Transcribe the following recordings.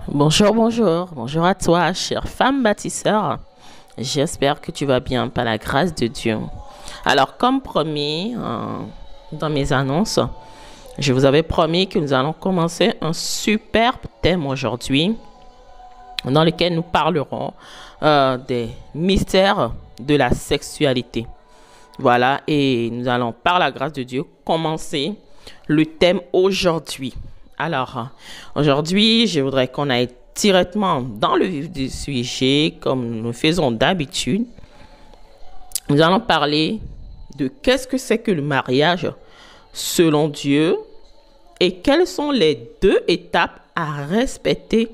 Bonjour, bonjour. Bonjour à toi, chère femme bâtisseur. J'espère que tu vas bien par la grâce de Dieu. Alors, comme promis dans mes annonces, je vous avais promis que nous allons commencer un superbe thème aujourd'hui dans lequel nous parlerons des mystères de la sexualité. Voilà, et nous allons, par la grâce de Dieu, commencer le thème aujourd'hui. Alors, aujourd'hui, je voudrais qu'on aille directement dans le vif du sujet, comme nous le faisons d'habitude. Nous allons parler de qu'est-ce que c'est que le mariage selon Dieu et quelles sont les deux étapes à respecter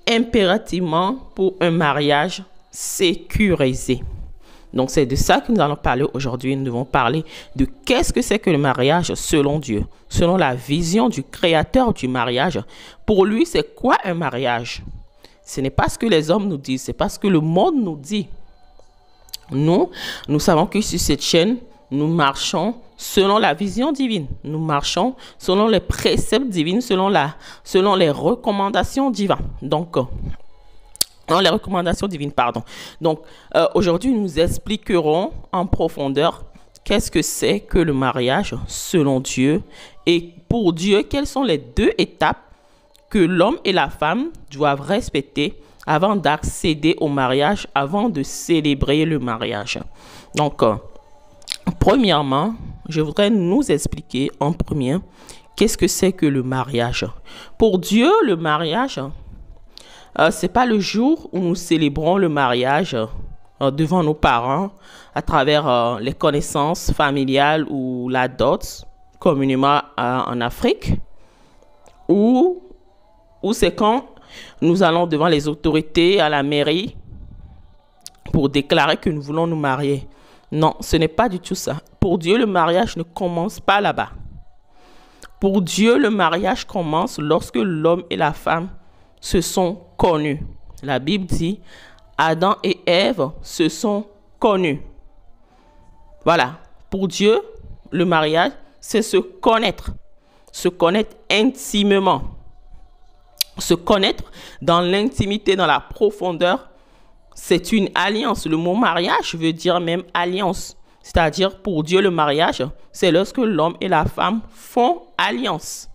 impérativement pour un mariage sécurisé. Donc, c'est de ça que nous allons parler aujourd'hui. Nous devons parler de qu'est-ce que c'est que le mariage selon Dieu, selon la vision du créateur du mariage. Pour lui, c'est quoi un mariage? Ce n'est pas ce que les hommes nous disent, c'est pas ce que le monde nous dit. Nous savons que sur cette chaîne, nous marchons selon la vision divine. Nous marchons selon les préceptes divines, selon les recommandations divines. Donc, dans les recommandations divines, pardon. Donc, aujourd'hui, nous expliquerons en profondeur qu'est-ce que c'est que le mariage selon Dieu et pour Dieu, quelles sont les deux étapes que l'homme et la femme doivent respecter avant d'accéder au mariage, avant de célébrer le mariage. Donc, premièrement, je voudrais nous expliquer en premier qu'est-ce que c'est que le mariage. Pour Dieu, le mariage, c'est pas le jour où nous célébrons le mariage devant nos parents à travers les connaissances familiales ou la dot, communément en Afrique, ou c'est quand nous allons devant les autorités à la mairie pour déclarer que nous voulons nous marier. Non, ce n'est pas du tout ça. Pour Dieu, le mariage ne commence pas là-bas. Pour Dieu, le mariage commence lorsque l'homme et la femme se sont connus. La Bible dit, Adam et Ève se sont connus. Voilà. Pour Dieu, le mariage, c'est se connaître intimement. Se connaître dans l'intimité, dans la profondeur, c'est une alliance. Le mot mariage veut dire même alliance. C'est-à-dire, pour Dieu, le mariage, c'est lorsque l'homme et la femme font alliance.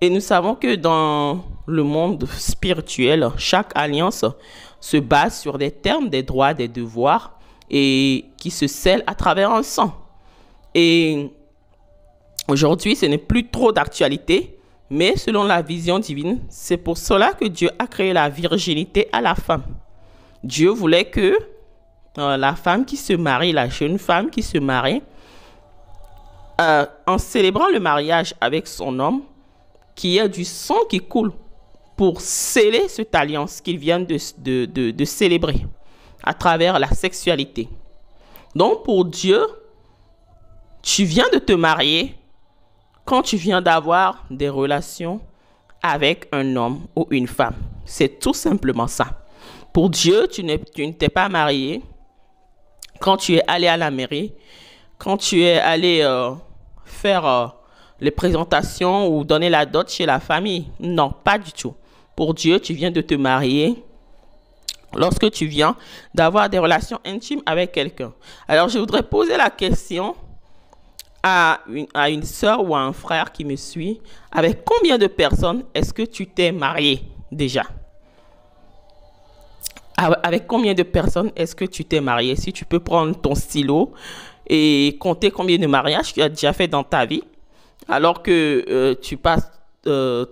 Et nous savons que dans le monde spirituel, chaque alliance se base sur des termes, des droits, des devoirs et qui se scellent à travers un sang. Et aujourd'hui, ce n'est plus trop d'actualité, mais selon la vision divine, c'est pour cela que Dieu a créé la virginité à la femme. Dieu voulait que la femme qui se marie, la jeune femme qui se marie, en célébrant le mariage avec son homme, qu'il y ait du sang qui coule pour sceller cette alliance qu'ils viennent de célébrer à travers la sexualité. Donc, pour Dieu, tu viens de te marier quand tu viens d'avoir des relations avec un homme ou une femme. C'est tout simplement ça. Pour Dieu, tu ne t'es pas marié quand tu es allé à la mairie, quand tu es allé faire les présentations ou donner la dot chez la famille. Non, pas du tout. Pour Dieu, tu viens de te marier lorsque tu viens d'avoir des relations intimes avec quelqu'un. Alors, je voudrais poser la question à une sœur ou à un frère qui me suit. Avec combien de personnes est-ce que tu t'es marié déjà? Avec combien de personnes est-ce que tu t'es marié? Si tu peux prendre ton stylo et compter combien de mariages tu as déjà fait dans ta vie, alors que tu passes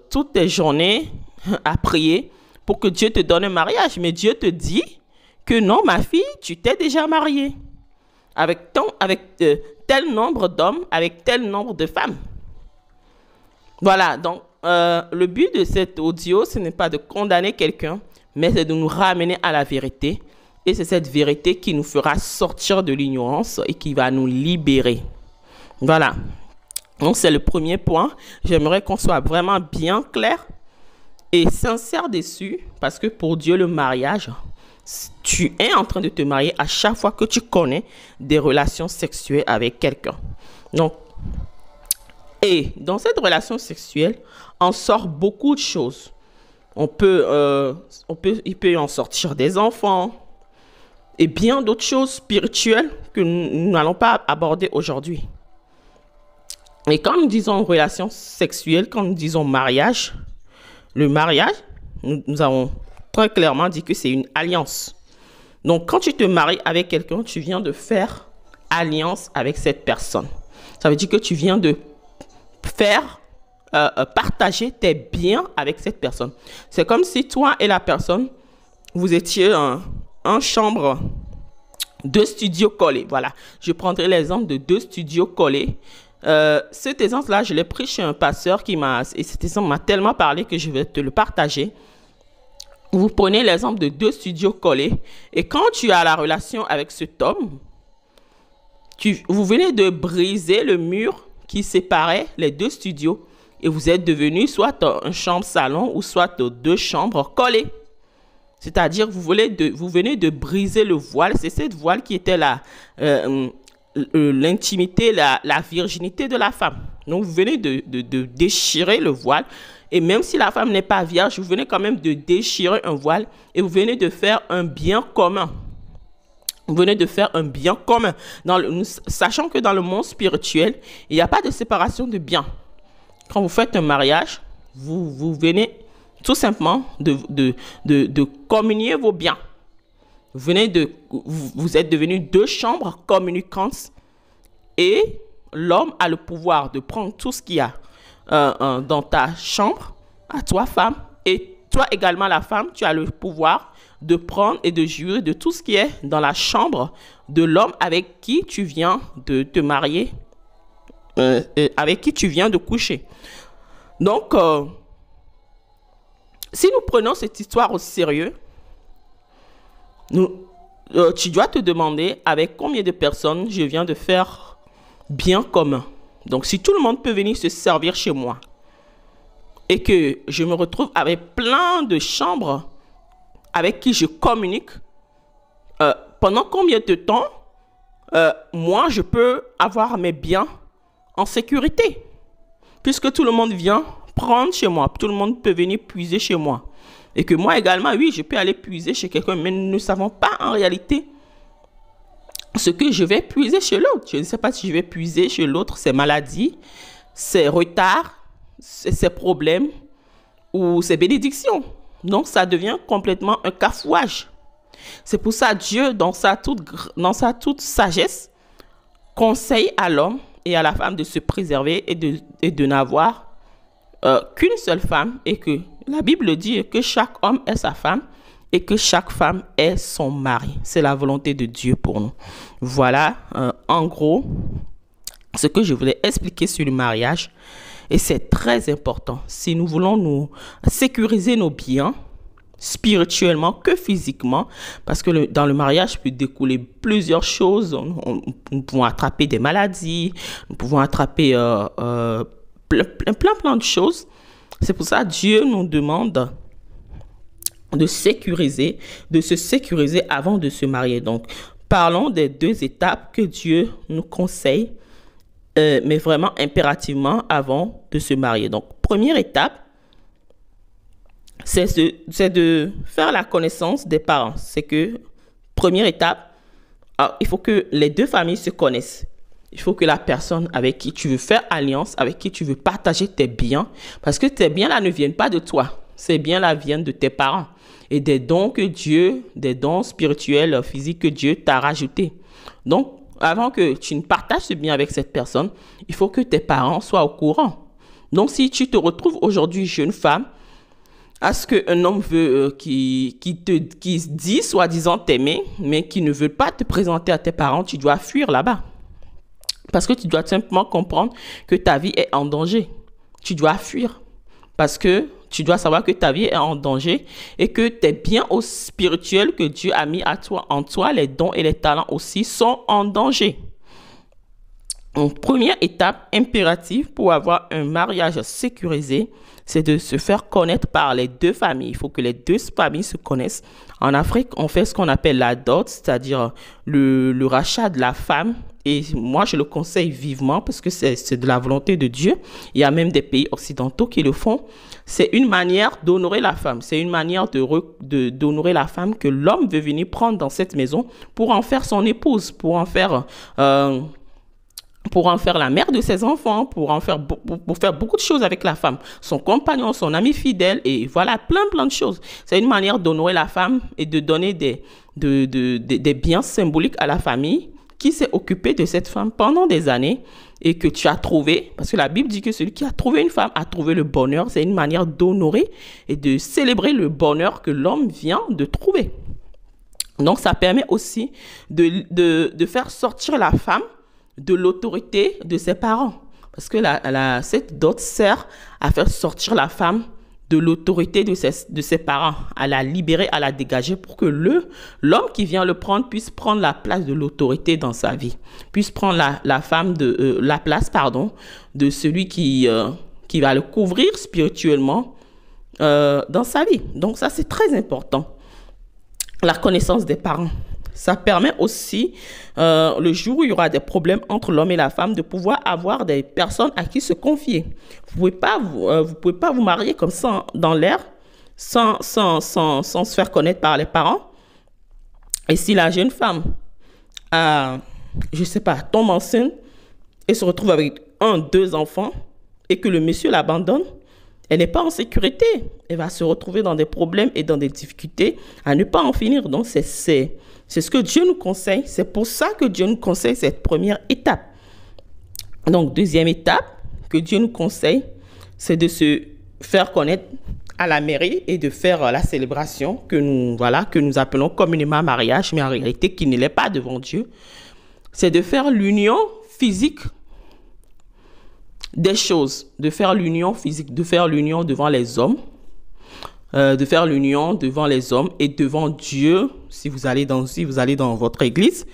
toutes tes journées à prier pour que Dieu te donne un mariage. Mais Dieu te dit que non, ma fille, tu t'es déjà mariée avec tel nombre d'hommes, avec tel nombre de femmes. Voilà, donc le but de cet audio, ce n'est pas de condamner quelqu'un, mais c'est de nous ramener à la vérité. Et c'est cette vérité qui nous fera sortir de l'ignorance et qui va nous libérer. Voilà. Donc, c'est le premier point. J'aimerais qu'on soit vraiment bien clair et sincère dessus. Parce que pour Dieu, le mariage, tu es en train de te marier à chaque fois que tu connais des relations sexuelles avec quelqu'un. Donc, Et dans cette relation sexuelle, en sort beaucoup de choses. Il peut en sortir des enfants et bien d'autres choses spirituelles que nous n'allons pas aborder aujourd'hui. Et quand nous disons relation sexuelle, quand nous disons mariage, le mariage, nous avons très clairement dit que c'est une alliance. Donc, quand tu te maries avec quelqu'un, tu viens de faire alliance avec cette personne. Ça veut dire que tu viens de faire partager tes biens avec cette personne. C'est comme si toi et la personne, vous étiez en chambre, deux studios collés. Voilà, je prendrai l'exemple de deux studios collés. Cet exemple-là, je l'ai pris chez un pasteur et cet exemple m'a tellement parlé que je vais te le partager. Vous prenez l'exemple de deux studios collés et quand tu as la relation avec cet homme, vous venez de briser le mur qui séparait les deux studios et vous êtes devenus soit une chambre-salon ou soit deux chambres collées. C'est-à-dire vous venez de briser le voile. C'est cette voile qui était l'intimité, la virginité de la femme. Donc vous venez de déchirer le voile. Et même si la femme n'est pas vierge, vous venez quand même de déchirer un voile et vous venez de faire un bien commun. Vous venez de faire un bien commun. Sachant que dans le monde spirituel, il n'y a pas de séparation de biens. Quand vous faites un mariage, vous venez tout simplement de communier vos biens. Vous êtes devenus deux chambres communicantes et l'homme a le pouvoir de prendre tout ce qu'il y a dans ta chambre, à toi femme, et toi également la femme, tu as le pouvoir de prendre et de jurer de tout ce qui est dans la chambre de l'homme avec qui tu viens de te marier, avec qui tu viens de coucher. Donc, si nous prenons cette histoire au sérieux, tu dois te demander avec combien de personnes je viens de faire bien commun. Donc, si tout le monde peut venir se servir chez moi et que je me retrouve avec plein de chambres avec qui je communique, pendant combien de temps moi, je peux avoir mes biens en sécurité? Puisque tout le monde vient prendre chez moi, tout le monde peut venir puiser chez moi. Et que moi également, oui, je peux aller puiser chez quelqu'un, mais nous ne savons pas en réalité ce que je vais puiser chez l'autre. Je ne sais pas si je vais puiser chez l'autre ses maladies, ses retards, ses problèmes ou ses bénédictions. Donc, ça devient complètement un cafouage. C'est pour ça Dieu, dans sa toute sagesse, conseille à l'homme et à la femme de se préserver et de n'avoir qu'une seule femme, et que la Bible dit que chaque homme est sa femme et que chaque femme est son mari. C'est la volonté de Dieu pour nous. Voilà, en gros, ce que je voulais expliquer sur le mariage. Et c'est très important. Si nous voulons nous sécuriser nos biens, spirituellement que physiquement, parce que dans le mariage peut découler plusieurs choses. Nous pouvons attraper des maladies, nous pouvons attraper plein de choses. C'est pour ça que Dieu nous demande de se sécuriser avant de se marier. Donc, parlons des deux étapes que Dieu nous conseille, mais vraiment impérativement avant de se marier. Donc, première étape, c'est de faire la connaissance des parents. C'est que, première étape, il faut que les deux familles se connaissent. Il faut que la personne avec qui tu veux faire alliance, avec qui tu veux partager tes biens, parce que tes biens là ne viennent pas de toi. Ces biens-là viennent de tes parents et des dons des dons spirituels, physiques que Dieu t'a rajoutés. Donc, avant que tu ne partages ce bien avec cette personne, il faut que tes parents soient au courant. Donc, si tu te retrouves aujourd'hui jeune femme, à ce qu'un homme veut qui dit soi-disant t'aimer, mais qui ne veut pas te présenter à tes parents, tu dois fuir là-bas. Parce que tu dois simplement comprendre que ta vie est en danger. Tu dois fuir. Parce que tu dois savoir que ta vie est en danger et que tes biens spirituels que Dieu a mis en toi, les dons et les talents aussi, sont en danger. Donc, première étape impérative pour avoir un mariage sécurisé, c'est de se faire connaître par les deux familles. Il faut que les deux familles se connaissent. En Afrique, on fait ce qu'on appelle la dot, c'est-à-dire le rachat de la femme. Et moi, je le conseille vivement parce que c'est de la volonté de Dieu. Il y a même des pays occidentaux qui le font. C'est une manière d'honorer la femme. C'est une manière d'honorer la femme que l'homme veut venir prendre dans cette maison pour en faire son épouse, pour en faire la mère de ses enfants, pour faire beaucoup de choses avec la femme, son compagnon, son ami fidèle, et voilà, plein de choses. C'est une manière d'honorer la femme et de donner des biens symboliques à la famille qui s'est occupée de cette femme pendant des années et que tu as trouvé, parce que la Bible dit que celui qui a trouvé une femme a trouvé le bonheur. C'est une manière d'honorer et de célébrer le bonheur que l'homme vient de trouver. Donc, ça permet aussi de faire sortir la femme de l'autorité de ses parents. Parce que cette dot sert à faire sortir la femme de l'autorité de ses parents, à la libérer, à la dégager pour que l'homme qui vient le prendre puisse prendre la place de l'autorité dans sa vie, puisse prendre la place de celui qui va le couvrir spirituellement dans sa vie. Donc ça, c'est très important. La connaissance des parents. Ça permet aussi, le jour où il y aura des problèmes entre l'homme et la femme, de pouvoir avoir des personnes à qui se confier. Vous ne pouvez pas vous marier comme ça dans l'air, sans se faire connaître par les parents. Et si la jeune femme, je ne sais pas, tombe enceinte et se retrouve avec 2 enfants et que le monsieur l'abandonne, elle n'est pas en sécurité. Elle va se retrouver dans des problèmes et dans des difficultés à ne pas en finir. Donc, c'est ce que Dieu nous conseille. C'est pour ça que Dieu nous conseille cette première étape. Donc, deuxième étape que Dieu nous conseille, c'est de se faire connaître à la mairie et de faire la célébration que nous appelons communément mariage, mais en réalité qui ne l'est pas devant Dieu. C'est de faire l'union physique des choses, de faire l'union physique, de faire l'union devant les hommes, et devant Dieu, si vous allez dans votre église,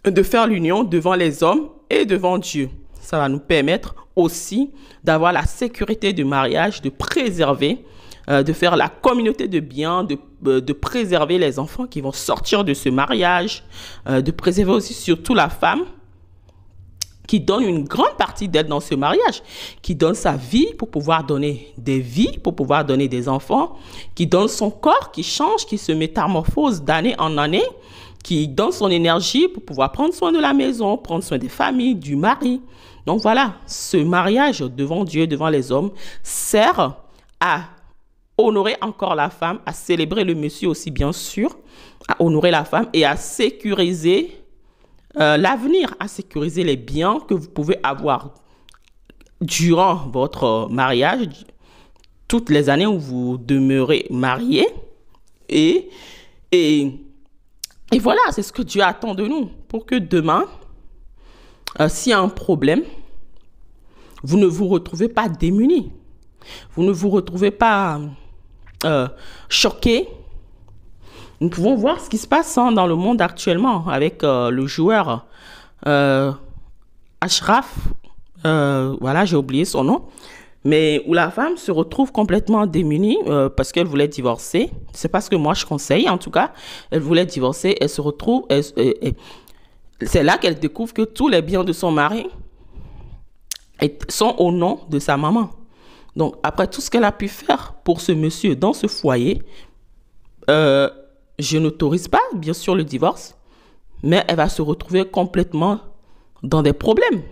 de faire l'union devant les hommes et devant Dieu. Ça va nous permettre aussi d'avoir la sécurité du mariage, de préserver, de faire la communauté de biens, de préserver les enfants qui vont sortir de ce mariage, de préserver aussi surtout la femme, qui donne une grande partie d'elle dans ce mariage, qui donne sa vie pour pouvoir donner des vies, pour pouvoir donner des enfants, qui donne son corps, qui change, qui se métamorphose d'année en année, qui donne son énergie pour pouvoir prendre soin de la maison, prendre soin des familles, du mari. Donc voilà, ce mariage devant Dieu, devant les hommes, sert à honorer encore la femme, à célébrer le monsieur aussi bien sûr, à honorer la femme et à sécuriser l'avenir, à sécuriser les biens que vous pouvez avoir durant votre mariage, toutes les années où vous demeurez mariés. Et voilà, c'est ce que Dieu attend de nous, pour que demain, s'il y a un problème, vous ne vous retrouvez pas démunis. Vous ne vous retrouvez pas choqués. Nous pouvons voir ce qui se passe dans le monde actuellement avec le joueur Ashraf, voilà, j'ai oublié son nom, mais où la femme se retrouve complètement démunie parce qu'elle voulait divorcer. C'est pas ce que moi je conseille, en tout cas. Elle voulait divorcer, elle se retrouve, c'est là qu'elle découvre que tous les biens de son mari sont au nom de sa maman. Donc, après tout ce qu'elle a pu faire pour ce monsieur dans ce foyer, je n'autorise pas, bien sûr, le divorce, mais elle va se retrouver complètement dans des problèmes.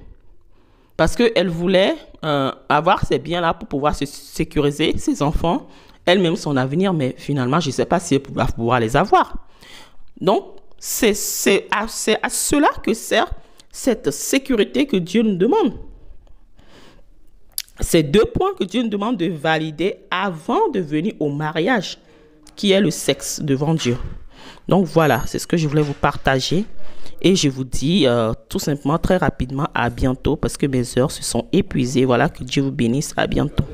Parce qu'elle voulait avoir ces biens-là pour pouvoir se sécuriser, ses enfants, elle-même son avenir, mais finalement, je ne sais pas si elle va pouvoir les avoir. Donc, c'est à cela que sert cette sécurité que Dieu nous demande. C'est 2 points que Dieu nous demande de valider avant de venir au mariage, qui est le sexe devant Dieu. Donc voilà, c'est ce que je voulais vous partager. Et je vous dis tout simplement, très rapidement, à bientôt, parce que mes heures se sont épuisées. Voilà, que Dieu vous bénisse. À bientôt.